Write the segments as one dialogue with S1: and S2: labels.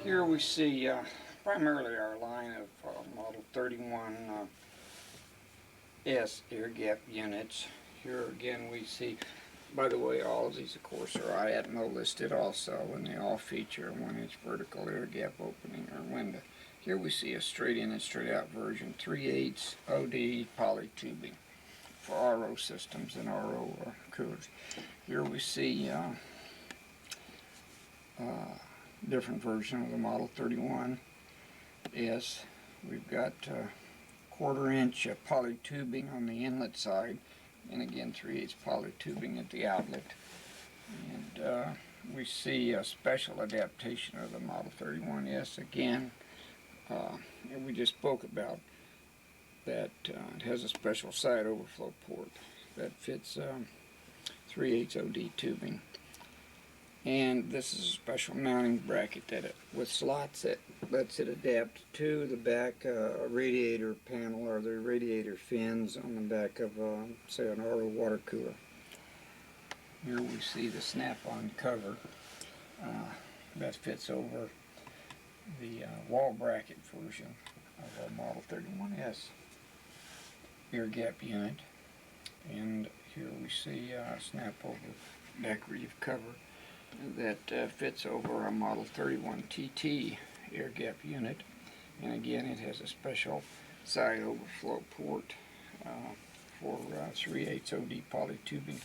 S1: Here we see primarily our line of Model 31 S air gap units. Here again we see, by the way, all of these of course are IATMO listed also, and they all feature a 1-inch vertical air gap opening or window. Here we see a straight in and straight out version, 3/8 OD poly tubing for RO systems and RO coolers. Here we see different version of the Model 31S. We've got 1/4 inch poly tubing on the inlet side, and again 3/8 poly tubing at the outlet. And we see a special adaptation of the Model 31S again. And we just spoke about that. It has a special side overflow port that fits 3/8 OD tubing. And this is a special mounting bracket that with slots that lets it adapt to the back radiator panel or the radiator fins on the back of, say, an RO water cooler. Here we see the snap-on cover that fits over the wall bracket version of a Model 31S air gap unit. And here we see a snap-over decorative cover that fits over a Model 31 TT air gap unit. And again, it has a special side overflow port for 3/8 OD poly tubing.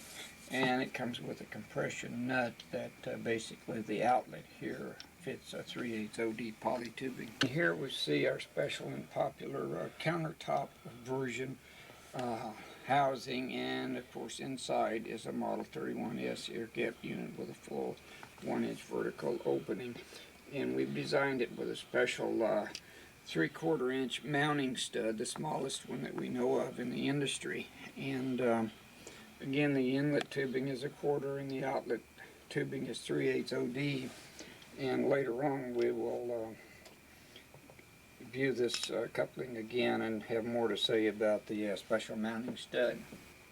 S1: And it comes with a compression nut that basically the outlet here fits a 3/8 OD poly tubing. Here we see our special and popular countertop version housing, and of course inside is a Model 31S air gap unit with a full 1-inch vertical opening. And we've designed it with a special 3/4 inch mounting stud, the smallest one that we know of in the industry. And again, the inlet tubing is 1/4 and the outlet tubing is 3/8 OD. And later on we will view this coupling again and have more to say about the special mounting stud.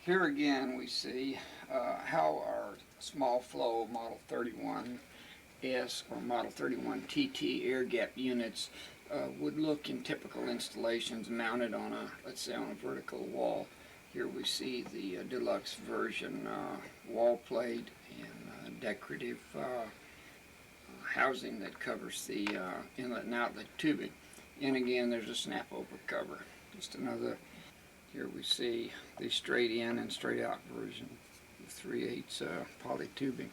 S1: Here again we see how our small flow Model 31S or Model 31 TT air gap units would look in typical installations mounted on a, let's say, on a vertical wall. Here we see the deluxe version wall plate and decorative housing that covers the inlet and outlet tubing. And again, there's a snap over cover. Just another. Here we see the straight in and straight out version of 3/8 poly tubing.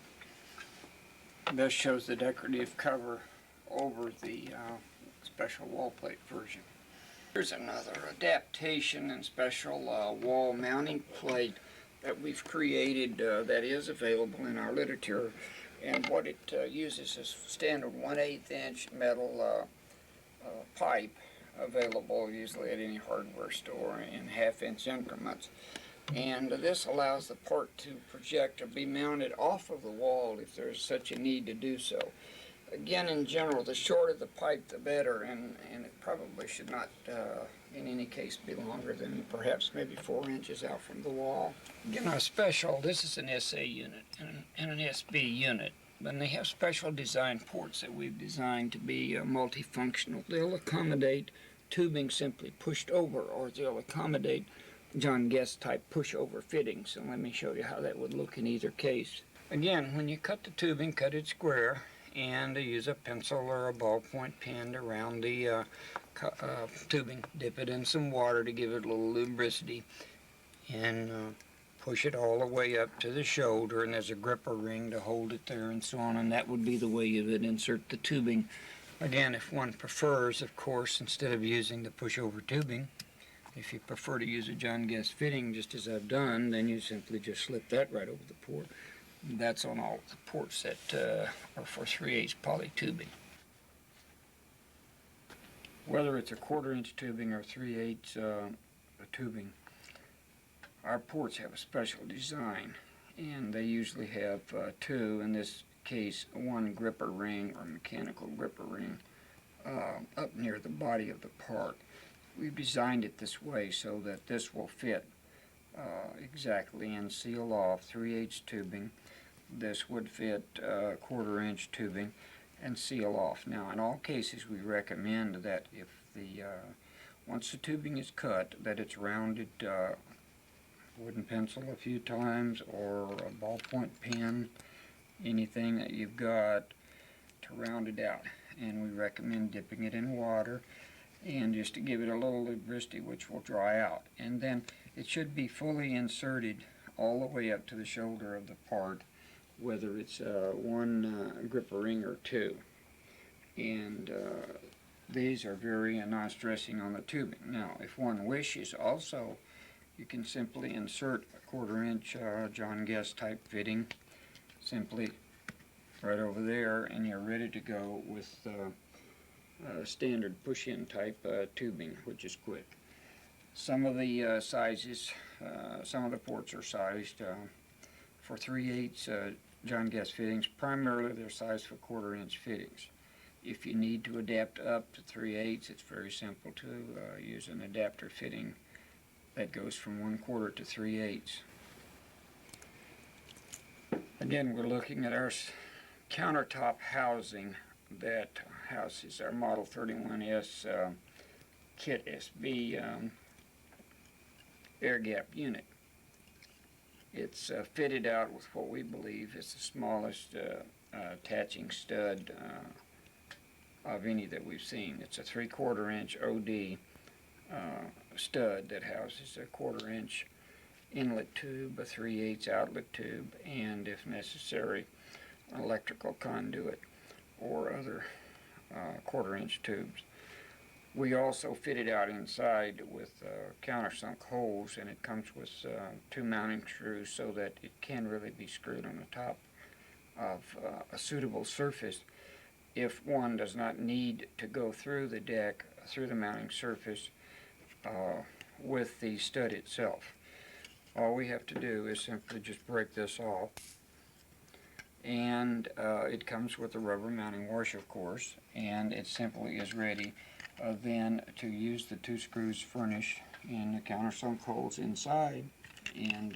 S1: This shows the decorative cover over the special wall plate version. Here's another adaptation and special wall mounting plate that we've created that is available in our literature. And what it uses is standard 1/8 inch metal pipe available usually at any hardware store in 1/2 inch increments. And this allows the part to project or be mounted off of the wall if there's such a need to do so. Again, in general, the shorter the pipe the better, and it probably should not in any case be longer than perhaps maybe 4 inches out from the wall. Again, our special, this is an SA unit and an SB unit. And they have special design ports that we've designed to be multifunctional. They'll accommodate tubing simply pushed over, or they'll accommodate John Guest type pushover fittings. So let me show you how that would look in either case. Again, when you cut the tubing, cut it square, and use a pencil or a ballpoint pen to round the tubing. Dip it in some water to give it a little lubricity, and push it all the way up to the shoulder, and there's a gripper ring to hold it there and so on, and that would be the way you would insert the tubing. Again, if one prefers, of course, instead of using the pushover tubing, if you prefer to use a John Guest fitting just as I've done, then you simply just slip that right over the port. That's on all the ports that are for 3/8 poly tubing. Whether it's a 1/4 inch tubing or 3/8 tubing, our ports have a special design, and they usually have two, in this case one gripper ring or mechanical gripper ring up near the body of the part. We've designed it this way so that this will fit exactly and seal off 3/8 tubing. This would fit 1/4 inch tubing, and seal off. Now, in all cases, we recommend that if the once the tubing is cut, that it's rounded wooden pencil a few times, or a ballpoint pen, anything that you've got to round it out. And we recommend dipping it in water and just to give it a little lubricity, which will dry out. And then it should be fully inserted all the way up to the shoulder of the part, whether it's one gripper ring or two. And these are very non-stressing on the tubing. Now, if one wishes, also, you can simply insert a 1/4 inch John Guest type fitting simply right over there, and you're ready to go with standard push-in type tubing, which is quick. Some of the sizes, some of the ports are sized for 3/8 John Guest fittings. Primarily they're sized for 1/4 inch fittings. If you need to adapt up to 3/8, it's very simple to use an adapter fitting that goes from 1/4 to 3/8. Again, we're looking at our countertop housing that houses our Model 31S Kit SB air gap unit. It's fitted out with what we believe is the smallest attaching stud of any that we've seen. It's a 3/4 inch OD stud that houses a 1/4 inch inlet tube, a 3/8 outlet tube, and if necessary, an electrical conduit or other 1/4 inch tubes. We also fit it out inside with countersunk holes, and it comes with 2 mounting screws so that it can really be screwed on the top of a suitable surface if one does not need to go through the deck, through the mounting surface with the stud itself. All we have to do is simply just break this off, and it comes with a rubber mounting washer, of course, and it simply is ready then to use the 2 screws furnished in the countersunk holes inside, and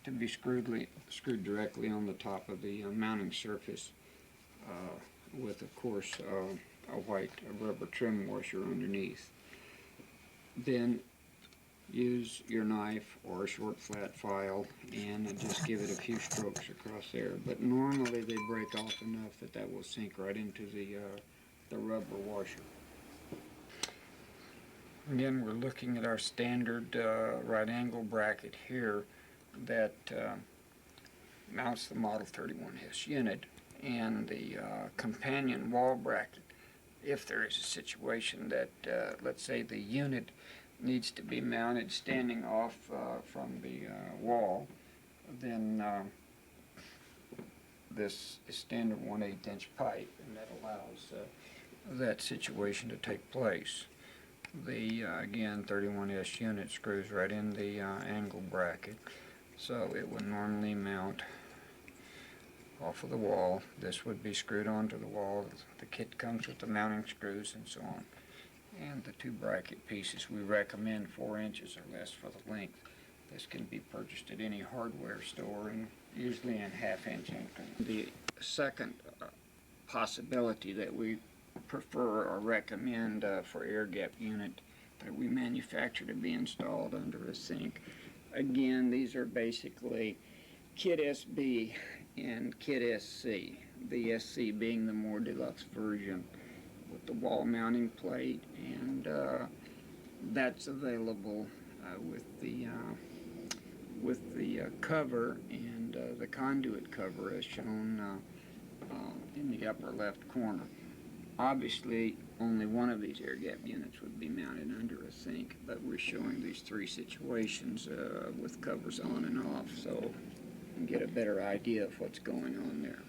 S1: to be screwed directly on the top of the mounting surface with, of course, a white rubber trim washer underneath. Then use your knife or a short flat file and just give it a few strokes across there. But normally they break off enough that that will sink right into the rubber washer. Again, we're looking at our standard right angle bracket here that mounts the Model 31S unit, and the companion wall bracket. If there is a situation that, let's say, the unit needs to be mounted standing off from the wall, then this is standard 1/8 inch pipe, and that allows that situation to take place. The again 31S unit screws right in the angle bracket, so it would normally mount off of the wall. This would be screwed onto the wall. The kit comes with the mounting screws and so on. And the 2 bracket pieces, we recommend 4 inches or less for the length. This can be purchased at any hardware store, and usually in 1/2 inch increments. The second possibility that we prefer or recommend for air gap unit that we manufacture to be installed under a sink. Again, these are basically Kit SB and Kit SC, the SC being the more deluxe version with the wall mounting plate, and that's available with the cover and the conduit cover as shown in the upper left corner. Obviously, only one of these air gap units would be mounted under a sink, but we're showing these 3 situations with covers on and off, so you can get a better idea of what's going on there.